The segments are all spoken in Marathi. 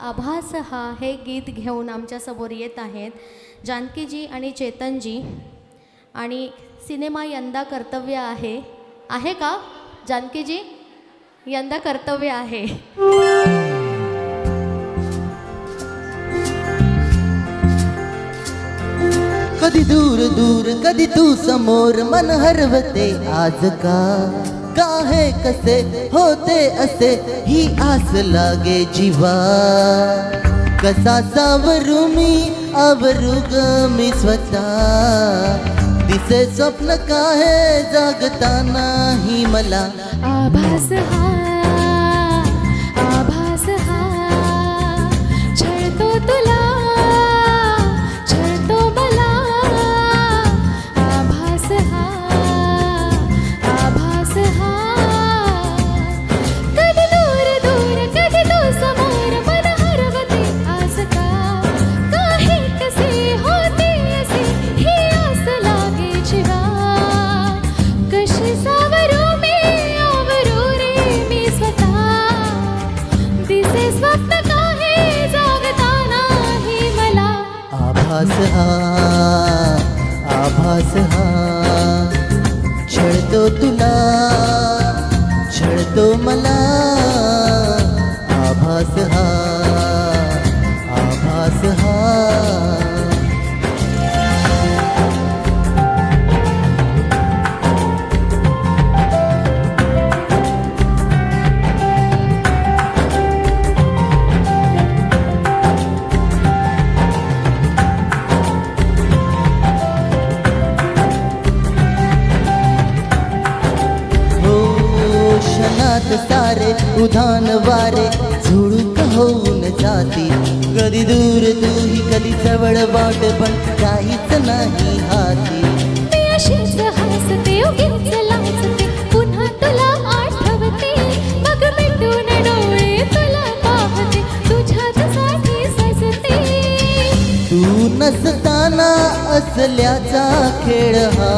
आभास हा हे गीत घेऊन आमच्यासमोर येत आहेत जानकीजी आणि चेतनजी. आणि सिनेमा यंदा कर्तव्य आहे का जानकीजी? यंदा कर्तव्य आहे. कधी दूर दूर कधी तू समोर मन हरवते आज का है कसे होते असे ही आस लागे जीवा. कसा सावरू मी आवरू ग मी स्वतः दिसे स्वप्न काहे जागता नाही मला. आभास हा छळतो तुला छळतो मला. आभास हा कधी दूर दूर कधी तू समोर मन हरवते आज का हे कसे होते असे ही आस लागे जीवा. कशी सावरू मी आवरू रे मी स्वतः दिसे स्वप्न काहे जागता नाही मला. आभास हा छळतो तुला छळतो मला. आभास हा सारे उधान वारे झुळूक होऊन जाती. कधी दूर तू ही कधी जवळ वाट पण काहीच नाही हाती. मी अशीच हसते उगीच लाजते पुन्हा तुला आठवते. मग मिटून डोळे तुला पाहते तुझ्याच साठी सजते. तू नसताना असल्याचा खेळ हा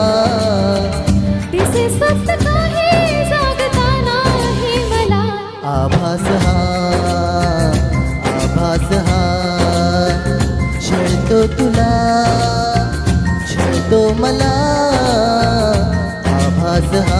दिसे स्वप्न काहे जागता नाही मला. आभास हा छळतो तुला छळतो मला. आभास हा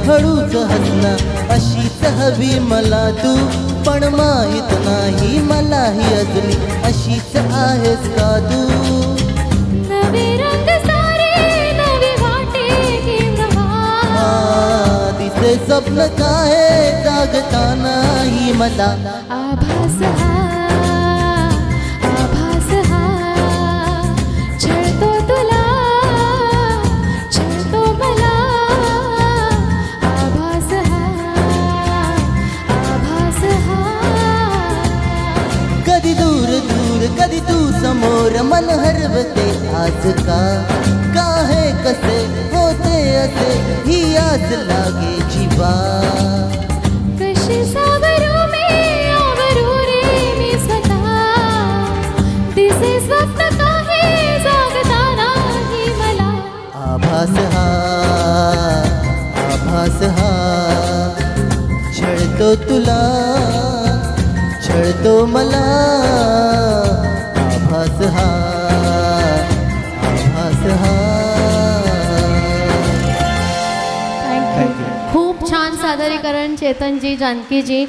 हळूच हसणं अशीच हवी मला तू. पण माहित नाही मलाही अजून अशीच आहेस का तू. नवे रंग सारे नवी वाटे घेऊन दिसे स्वप्न काहे जागता नाही मला. आभास हा छळतो तुला छळतो मला. कधी दूर दूर कधी तू समोर मन हरवते आज का है कसे होते असे ही आस लागे जीवा. कशी सावरू मी आवरू रे मी स्वतः दिसे स्वप्न काहे जागता नाही मला. आभास हा छळतो तुला छळतो मला. आभास हा खूप छान सादरीकरण चेतनजी जानकीजी.